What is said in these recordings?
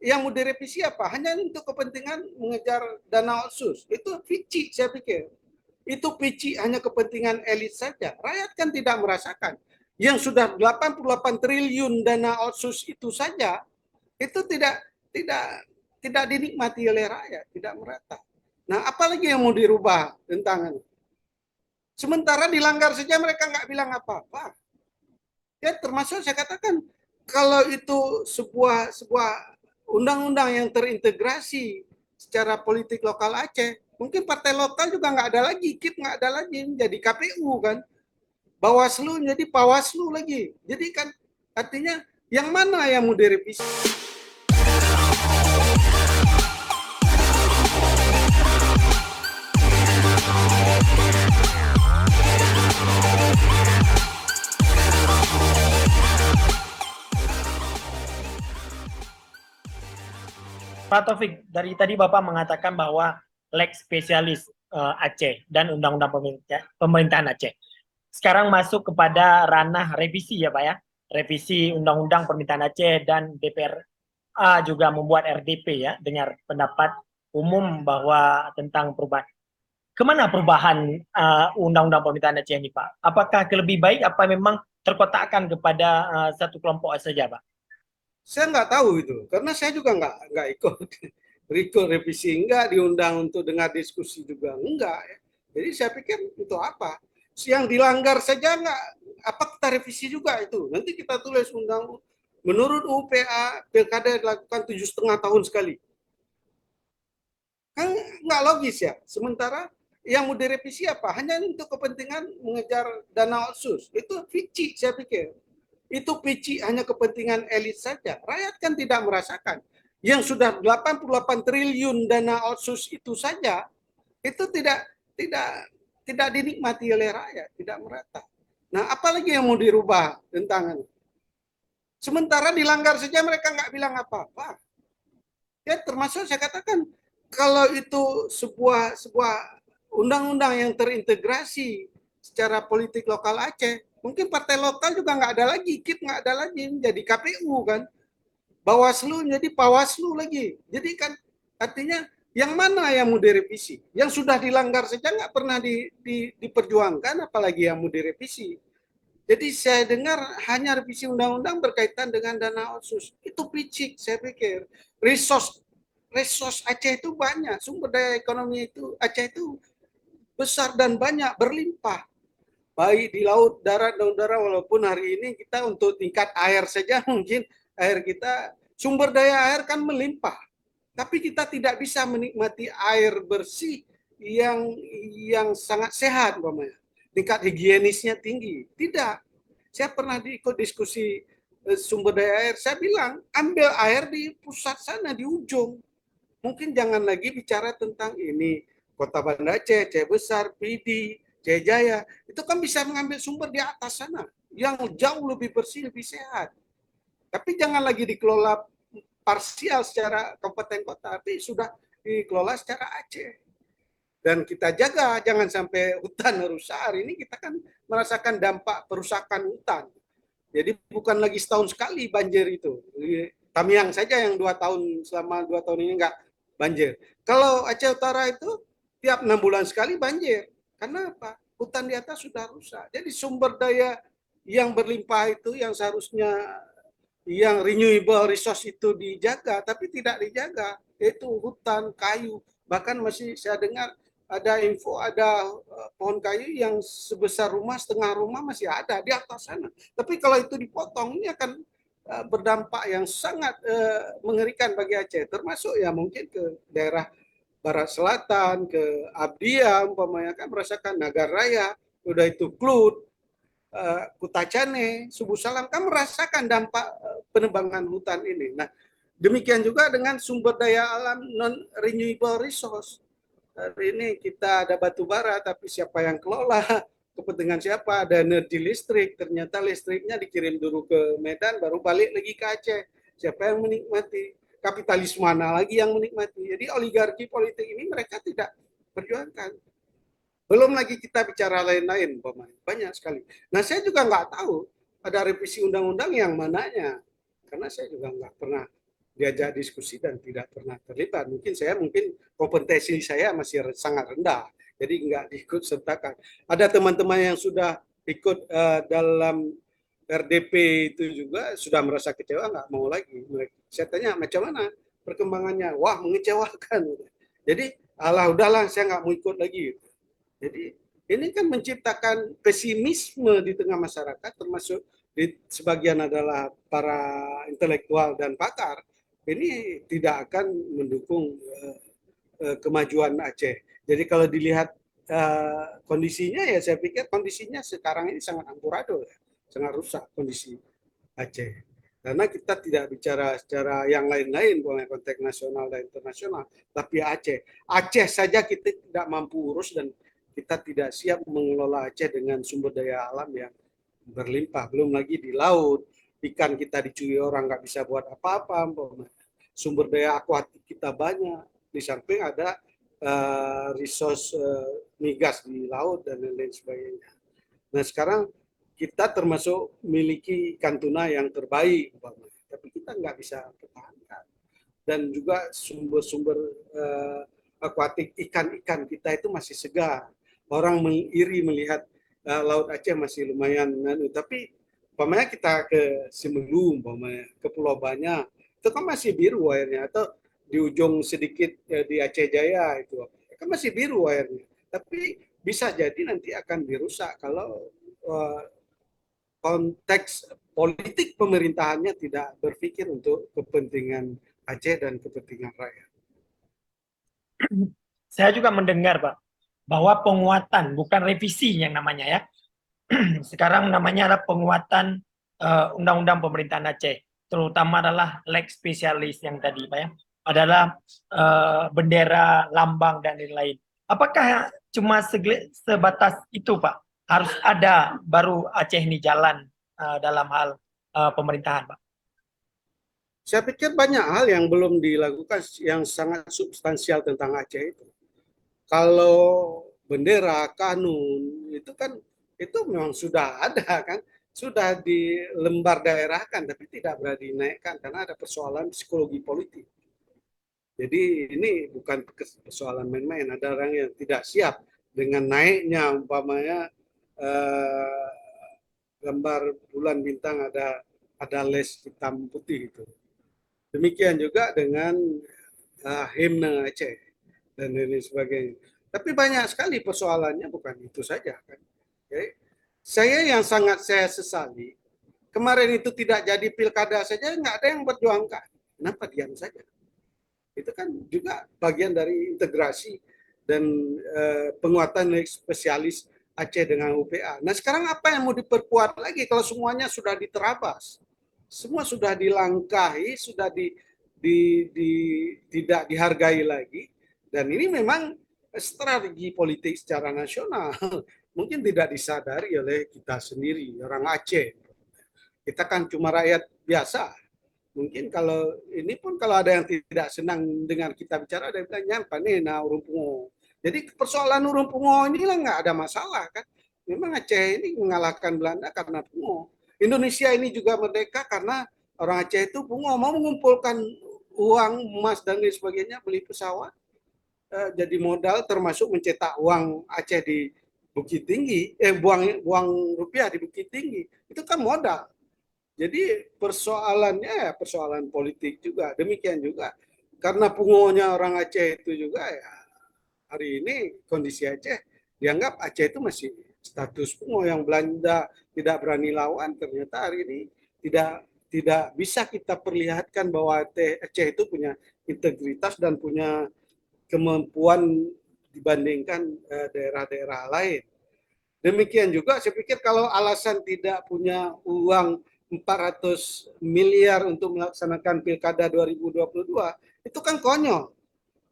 yang mau direvisi apa? Hanya untuk kepentingan mengejar dana otsus. Itu pici, saya pikir. Itu pici hanya kepentingan elit saja. Rakyat kan tidak merasakan. Yang sudah 88 triliun dana otsus itu saja, itu tidak tidak dinikmati oleh rakyat, tidak merata. Nah, apalagi yang mau dirubah tentang itu? Sementara dilanggar saja mereka nggak bilang apa-apa. Ya, termasuk saya katakan kalau itu sebuah undang-undang yang terintegrasi secara politik lokal Aceh, mungkin partai lokal juga nggak ada lagi, KIP nggak ada lagi, jadi KPU kan, Bawaslu jadi Bawaslu lagi. Jadi kan artinya yang mana yang mau direvisi? Pak Taufik, dari tadi Bapak mengatakan bahwa Lex Spesialis Aceh dan Undang-Undang Pemerintahan Aceh sekarang masuk kepada ranah revisi ya Pak ya, revisi Undang-Undang Pemerintahan Aceh, dan DPRA juga membuat RDP ya, dengar pendapat umum bahwa tentang perubahan. Kemana perubahan Undang-Undang Pemerintahan Aceh ini Pak? Apakah ke lebih baik, apa memang terkotakkan kepada satu kelompok saja Pak? Saya nggak tahu itu, karena saya juga nggak ikut revisi, enggak diundang untuk dengar diskusi juga enggak. Ya. Jadi saya pikir itu apa? Yang dilanggar saja nggak, apa kita revisi juga itu? Nanti kita tulis undang menurut UPA pilkada dilakukan 7,5 tahun sekali. Kan nggak logis ya. Sementara yang mau direvisi apa? Hanya untuk kepentingan mengejar dana otsus. Itu pici, saya pikir. Itu pici hanya kepentingan elit saja. Rakyat kan tidak merasakan. Yang sudah 88 triliun dana otsus itu saja, itu tidak tidak dinikmati oleh rakyat, tidak merata. Nah, apalagi yang mau dirubah tentang itu? Sementara dilanggar saja mereka nggak bilang apa-apa. Ya, termasuk saya katakan kalau itu sebuah undang-undang yang terintegrasi secara politik lokal Aceh, mungkin partai lokal juga nggak ada lagi, KIP nggak ada lagi, jadi KPU kan, Bawaslu jadi Bawaslu lagi. Jadi kan artinya yang mana yang mau direvisi? Yang sudah dilanggar saja nggak pernah diperjuangkan, apalagi yang mau direvisi. Jadi saya dengar hanya revisi undang-undang berkaitan dengan dana otsus. Itu picik, saya pikir. Resource Aceh itu banyak, sumber daya ekonomi itu Aceh itu besar dan banyak, berlimpah. Baik di laut, darat, dan udara, walaupun hari ini kita untuk tingkat air saja mungkin air kita, sumber daya air kan melimpah. Tapi kita tidak bisa menikmati air bersih yang sangat sehat, umpamanya. Tingkat higienisnya tinggi. Tidak. Saya pernah ikut diskusi sumber daya air, saya bilang ambil air di pusat sana, di ujung. Mungkin jangan lagi bicara tentang ini, Kota Banda Aceh, Aceh Besar, Pidi, Jaya, itu kan bisa mengambil sumber di atas sana, yang jauh lebih bersih, lebih sehat. Tapi jangan lagi dikelola parsial secara kabupaten kota, tapi sudah dikelola secara Aceh. Dan kita jaga, jangan sampai hutan rusak. Hari ini kita kan merasakan dampak perusakan hutan. Jadi bukan lagi setahun sekali banjir itu. Tamiang saja yang 2 tahun, selama 2 tahun ini nggak banjir. Kalau Aceh Utara itu tiap 6 bulan sekali banjir. Karena apa? Hutan di atas sudah rusak. Jadi sumber daya yang berlimpah itu yang seharusnya yang renewable resource itu dijaga, tapi tidak dijaga, yaitu hutan, kayu. Bahkan masih saya dengar ada info, ada pohon kayu yang sebesar rumah, setengah rumah masih ada di atas sana. Tapi kalau itu dipotong, ini akan berdampak yang sangat mengerikan bagi Aceh, termasuk ya mungkin ke daerah Barat Selatan, ke Abdia, umpamanya kan merasakan Nagar Raya, udah itu Klut, Kutacane, Subuh Salam kan merasakan dampak penebangan hutan ini. Nah, demikian juga dengan sumber daya alam non renewable resource. Hari ini kita ada batu bara, tapi siapa yang kelola? Kepentingan siapa? Ada energi listrik, ternyata listriknya dikirim dulu ke Medan, baru balik lagi ke Aceh. Siapa yang menikmati? Kapitalis mana lagi yang menikmati? Jadi oligarki politik ini mereka tidak perjuangkan. Belum lagi kita bicara lain-lain, banyak sekali. Nah, saya juga nggak tahu ada revisi undang-undang yang mananya, karena saya juga nggak pernah diajak diskusi dan tidak pernah terlibat. Mungkin kompetensi saya masih sangat rendah, jadi nggak diikut sertakan. Ada teman-teman yang sudah ikut dalam RDP itu juga sudah merasa kecewa, nggak mau lagi. Saya tanya macam mana perkembangannya, wah mengecewakan. Jadi alah udahlah saya nggak mau ikut lagi. Jadi ini kan menciptakan pesimisme di tengah masyarakat, termasuk di sebagian adalah para intelektual dan pakar. Ini tidak akan mendukung kemajuan Aceh. Jadi kalau dilihat kondisinya, ya saya pikir kondisinya sekarang ini sangat amburadul, ya, sangat rusak kondisi Aceh. Karena kita tidak bicara secara yang lain-lain, boleh konteks nasional dan internasional, tapi Aceh. Aceh saja kita tidak mampu urus dan kita tidak siap mengelola Aceh dengan sumber daya alam yang berlimpah. Belum lagi di laut, ikan kita dicuri orang, nggak bisa buat apa-apa. Sumber daya akuatik kita banyak. Di samping ada resource migas di laut dan lain-lain sebagainya. Nah sekarang kita termasuk memiliki ikan tuna yang terbaik, tapi kita nggak bisa pertahankan. Dan juga sumber-sumber akuatik ikan-ikan kita itu masih segar. Orang iri melihat Laut Aceh masih lumayan, tapi umpamanya kita ke Semeru, umpamanya ke Pulau Banyak, itu kan masih biru airnya, atau di ujung sedikit di Aceh Jaya itu kan masih biru airnya. Tapi bisa jadi nanti akan dirusak kalau konteks politik pemerintahannya tidak berpikir untuk kepentingan Aceh dan kepentingan rakyat. Saya juga mendengar, Pak, bahwa penguatan, bukan revisi yang namanya ya. Sekarang namanya adalah penguatan Undang-Undang Pemerintahan Aceh, terutama adalah lex spesialis yang tadi, Pak ya, adalah bendera, lambang dan lain-lain. Apakah cuma sebatas itu, Pak? Harus ada baru Aceh ini jalan dalam hal pemerintahan, Pak? Saya pikir banyak hal yang belum dilakukan yang sangat substansial tentang Aceh itu. Kalau bendera, kanun, itu kan itu memang sudah ada kan, sudah di lembar daerah kan, tapi tidak berani dinaikkan karena ada persoalan psikologi politik. Jadi ini bukan persoalan main-main, ada orang yang tidak siap dengan naiknya umpamanya eh, gambar bulan bintang ada les hitam putih itu. Demikian juga dengan himne Aceh dan lain sebagainya. Tapi banyak sekali persoalannya, bukan itu saja kan. Oke. Saya yang sangat saya sesali, kemarin itu tidak jadi pilkada saja, nggak ada yang berjuangkan. Kenapa diam saja? Itu kan juga bagian dari integrasi dan penguatan spesialis Aceh dengan UPA. Nah sekarang apa yang mau diperkuat lagi kalau semuanya sudah diterabas? Semua sudah dilangkahi, sudah tidak dihargai lagi. Dan ini memang strategi politik secara nasional. Mungkin tidak disadari oleh kita sendiri, orang Aceh. Kita kan cuma rakyat biasa. Mungkin kalau ini pun kalau ada yang tidak senang dengan kita bicara, ada yang bilang nyampa nih nah urung pungo. Jadi persoalan urung pungo inilah nggak ada masalah kan. Memang Aceh ini mengalahkan Belanda karena pungo. Indonesia ini juga merdeka karena orang Aceh itu pungo, mau mengumpulkan uang, emas dan lain sebagainya, beli pesawat, jadi modal termasuk mencetak uang Aceh di Bukit Tinggi, buang rupiah di Bukit Tinggi. Itu kan modal. Jadi persoalannya ya persoalan politik juga. Demikian juga karena pungonya orang Aceh itu juga ya hari ini kondisi Aceh dianggap Aceh itu masih status pungo yang Belanda tidak berani lawan. Ternyata hari ini tidak tidak bisa kita perlihatkan bahwa Aceh itu punya integritas dan punya kemampuan dibandingkan daerah-daerah lain. Demikian juga saya pikir kalau alasan tidak punya uang 400 miliar untuk melaksanakan Pilkada 2022, itu kan konyol.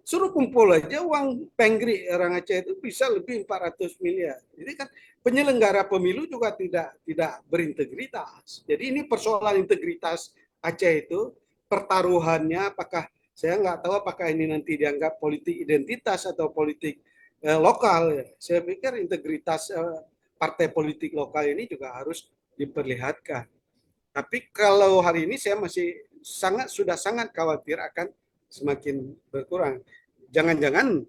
Suruh kumpul aja uang penggri orang Aceh itu bisa lebih 400 miliar. Jadi kan penyelenggara pemilu juga tidak berintegritas. Jadi ini persoalan integritas Aceh itu, pertaruhannya apakah saya nggak tahu apakah ini nanti dianggap politik identitas atau politik lokal. Ya. Saya pikir integritas partai politik lokal ini juga harus diperlihatkan. Tapi kalau hari ini saya masih sudah sangat khawatir akan semakin berkurang. Jangan-jangan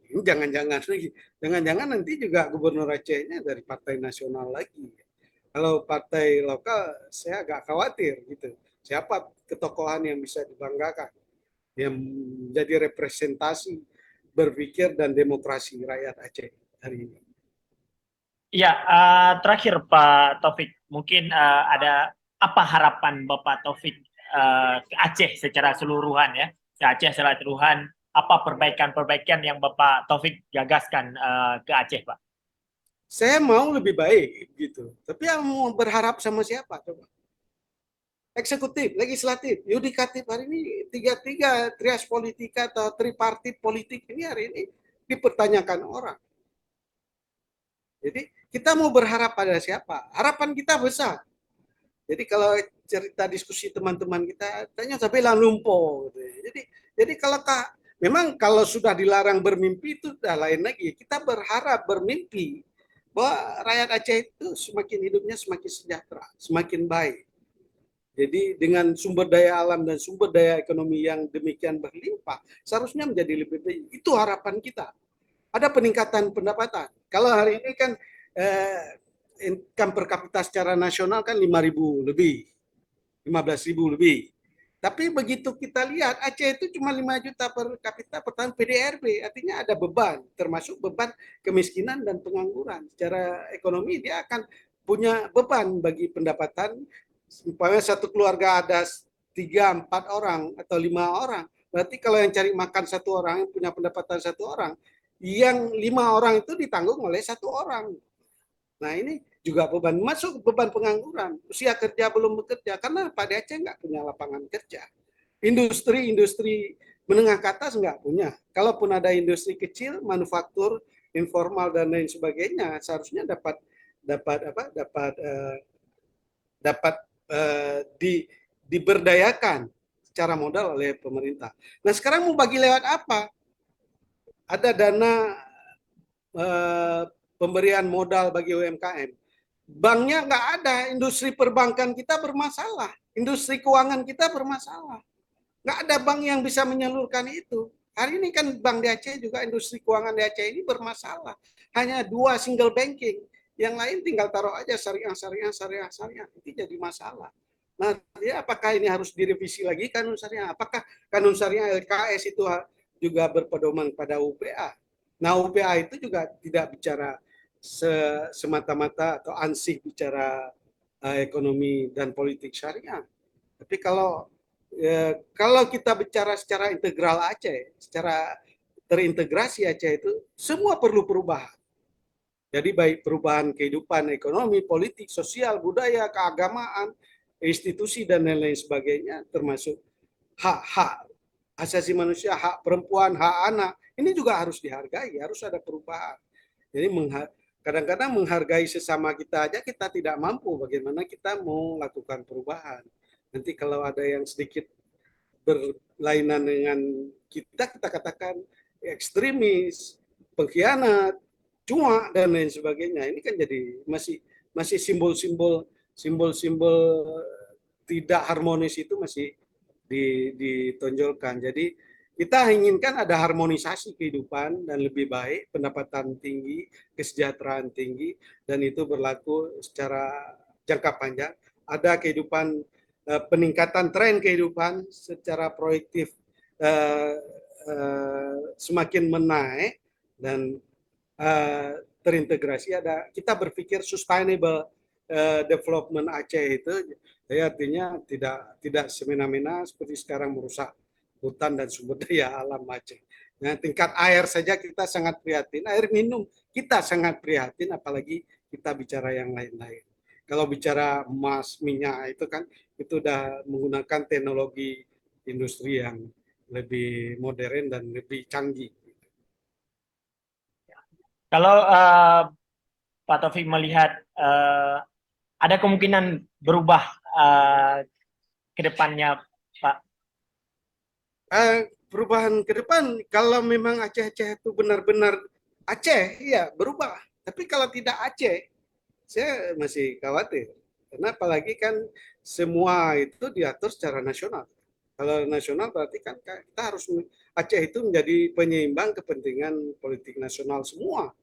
lagi, jangan-jangan nanti juga gubernur Acehnya dari partai nasional lagi. Kalau partai lokal, saya agak khawatir gitu. Siapa ketokohan yang bisa dibanggakan, yang menjadi representasi berpikir dan demokrasi rakyat Aceh hari ini. Ya, terakhir Pak Taufik, mungkin ada apa harapan Bapak Taufik ke Aceh secara keseluruhan ya, ke Aceh secara keseluruhan, apa perbaikan-perbaikan yang Bapak Taufik gagaskan ke Aceh, Pak? Saya mau lebih baik gitu, tapi yang mau berharap sama siapa coba? Eksekutif, legislatif, yudikatif hari ini tiga-tiga trias politika atau tripartit politik ini hari ini dipertanyakan orang. Jadi kita mau berharap pada siapa? Harapan kita besar. Jadi kalau cerita diskusi teman-teman kita tanya sampai bilang lumpuh. Gitu. Jadi memang kalau sudah dilarang bermimpi itu sudah lain lagi. Kita berharap bermimpi bahwa rakyat Aceh itu semakin hidupnya semakin sejahtera, semakin baik. Jadi dengan sumber daya alam dan sumber daya ekonomi yang demikian berlimpah, seharusnya menjadi lebih baik. Itu harapan kita. Ada peningkatan pendapatan. Kalau hari ini kan income per kapita secara nasional kan 5.000 lebih, 15.000 lebih. Tapi begitu kita lihat Aceh itu cuma 5 juta per kapita per tahun PDRB, artinya ada beban, termasuk beban kemiskinan dan pengangguran. Secara ekonomi dia akan punya beban bagi pendapatan. Umpamanya satu keluarga ada 3, 4 orang atau 5 orang, berarti kalau yang cari makan satu orang, punya pendapatan satu orang, yang 5 orang itu ditanggung oleh satu orang. Nah ini juga beban, masuk beban pengangguran, usia kerja belum bekerja, karena Pak Aceh nggak punya lapangan kerja. Industri menengah ke atas nggak punya. Kalaupun ada industri kecil, manufaktur, informal dan lain sebagainya, seharusnya dapat dapat apa dapat dapat diberdayakan secara modal oleh pemerintah. Nah sekarang mau bagi lewat apa? Ada dana eh, pemberian modal bagi UMKM. Banknya nggak ada, industri perbankan kita bermasalah, industri keuangan kita bermasalah. Nggak ada bank yang bisa menyalurkan itu. Hari ini kan bank di Aceh juga industri keuangan di Aceh ini bermasalah. Hanya 2 single banking. Yang lain tinggal taruh aja syariah, syariah, syariah, syariah. Itu jadi masalah. Nah, ya apakah ini harus direvisi lagi kanun syariah? Apakah kanun syariah LKS itu juga berpedoman pada UPA? Nah, UPA itu juga tidak bicara semata-mata atau ansih bicara ekonomi dan politik syariah. Tapi kalau kita bicara secara integral Aceh, secara terintegrasi Aceh itu semua perlu perubahan. Jadi baik perubahan kehidupan ekonomi, politik, sosial, budaya, keagamaan, institusi dan lain-lain sebagainya, termasuk hak-hak asasi manusia, hak perempuan, hak anak, ini juga harus dihargai, harus ada perubahan. Jadi kadang-kadang menghargai sesama kita aja kita tidak mampu, bagaimana kita mau lakukan perubahan. Nanti kalau ada yang sedikit berlainan dengan kita, kita katakan ekstremis, pengkhianat, cuma dan lain sebagainya. Ini kan jadi masih simbol-simbol tidak harmonis itu masih ditonjolkan. Jadi kita inginkan ada harmonisasi kehidupan dan lebih baik, pendapatan tinggi, kesejahteraan tinggi, dan itu berlaku secara jangka panjang. Ada kehidupan peningkatan tren kehidupan secara proyektif semakin menaik dan terintegrasi. Ada kita berpikir sustainable development Aceh itu, jadi artinya tidak semena-mena seperti sekarang merusak hutan dan sumber daya alam Aceh. Nah, tingkat air saja kita sangat prihatin, air minum kita sangat prihatin, apalagi kita bicara yang lain-lain. Kalau bicara emas, minyak itu kan itu udah menggunakan teknologi industri yang lebih modern dan lebih canggih. Kalau Pak Taufik melihat ada kemungkinan berubah ke depannya, Pak. Perubahan ke depan, kalau memang Aceh-Aceh itu benar-benar Aceh, ya berubah. Tapi kalau tidak Aceh, saya masih khawatir. Karena apalagi kan semua itu diatur secara nasional. Kalau nasional berarti kan kita harus Aceh itu menjadi penyeimbang kepentingan politik nasional semua.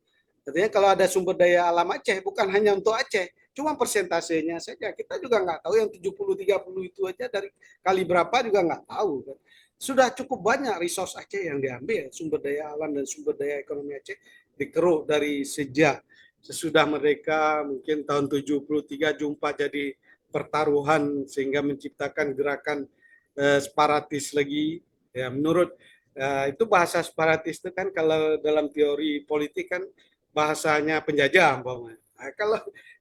Artinya kalau ada sumber daya alam Aceh bukan hanya untuk Aceh, cuma persentasenya saja. Kita juga nggak tahu yang 70-30 itu aja dari kali berapa juga nggak tahu. Kan. Sudah cukup banyak resource Aceh yang diambil, sumber daya alam dan sumber daya ekonomi Aceh dikeruk dari sejak sesudah mereka mungkin tahun 73 jumpa jadi pertaruhan sehingga menciptakan gerakan separatis lagi. Ya, menurut itu bahasa separatis itu kan kalau dalam teori politik kan bahasanya penjajah umpamanya. Nah,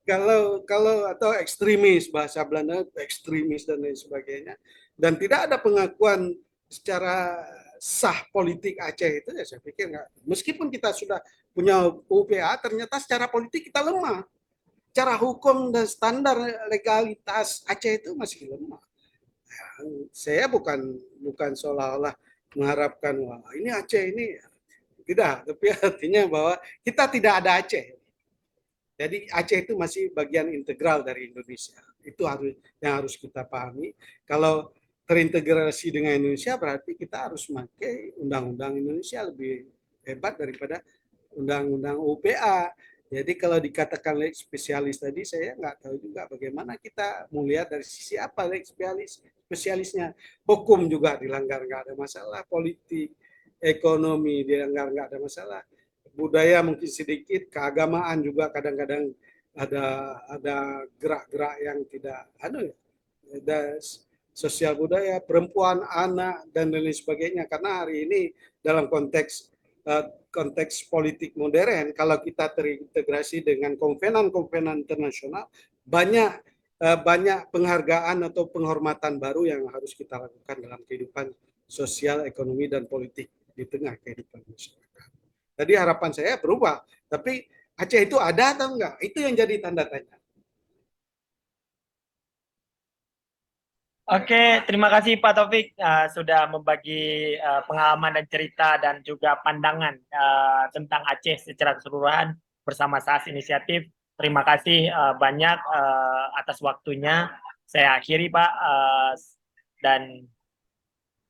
kalau atau ekstremis bahasa Belanda ekstremis dan lain sebagainya dan tidak ada pengakuan secara sah politik Aceh itu ya saya pikir nggak meskipun kita sudah punya UPA ternyata secara politik kita lemah cara hukum dan standar legalitas Aceh itu masih lemah saya bukan bukan seolah-olah mengharapkan wah ini Aceh ini tidak tapi artinya bahwa kita tidak ada Aceh. Jadi Aceh itu masih bagian integral dari Indonesia. Itu yang harus kita pahami. Kalau terintegrasi dengan Indonesia berarti kita harus memakai undang-undang Indonesia lebih hebat daripada undang-undang UPA. Jadi kalau dikatakan leg spesialis tadi saya nggak tahu juga bagaimana kita melihat dari sisi apa leg spesialisnya. Hukum juga dilanggar nggak ada masalah, politik, ekonomi dilanggar nggak ada masalah budaya mungkin sedikit, keagamaan juga kadang-kadang ada gerak-gerak yang tidak ada sosial budaya, perempuan, anak dan lain sebagainya. Karena hari ini dalam konteks politik modern, kalau kita terintegrasi dengan konvenan-konvenan internasional, banyak banyak penghargaan atau penghormatan baru yang harus kita lakukan dalam kehidupan sosial, ekonomi, dan politik di tengah kehidupan masyarakat. Jadi harapan saya berubah. Tapi Aceh itu ada atau enggak? Itu yang jadi tanda tanya. Oke, terima kasih Pak Taufik sudah membagi pengalaman dan cerita dan juga pandangan tentang Aceh secara keseluruhan bersama SAS Inisiatif. Terima kasih banyak atas waktunya. Saya akhiri Pak dan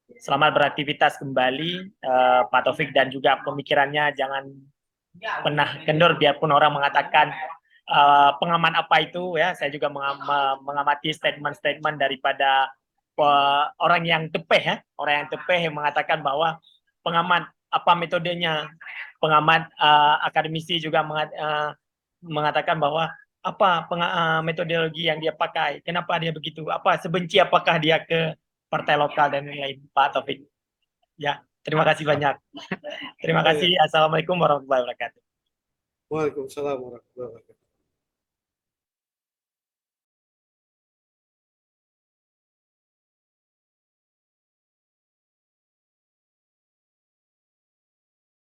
selamat beraktivitas kembali Pak Taufik dan juga pemikirannya jangan pernah kendor biarpun orang mengatakan pengaman apa itu ya saya juga mengamati statement-statement daripada orang yang tepeh ya orang yang tepeh yang mengatakan bahwa pengamat apa metodenya pengamat akademisi juga mengatakan bahwa apa metodologi yang dia pakai kenapa dia begitu apa sebenci apakah dia ke partai lokal dan lain-lain Pak Taufik ya terima kasih banyak terima Oh ya. kasih assalamualaikum warahmatullahi wabarakatuh. Waalaikumsalam warahmatullahi wabarakatuh.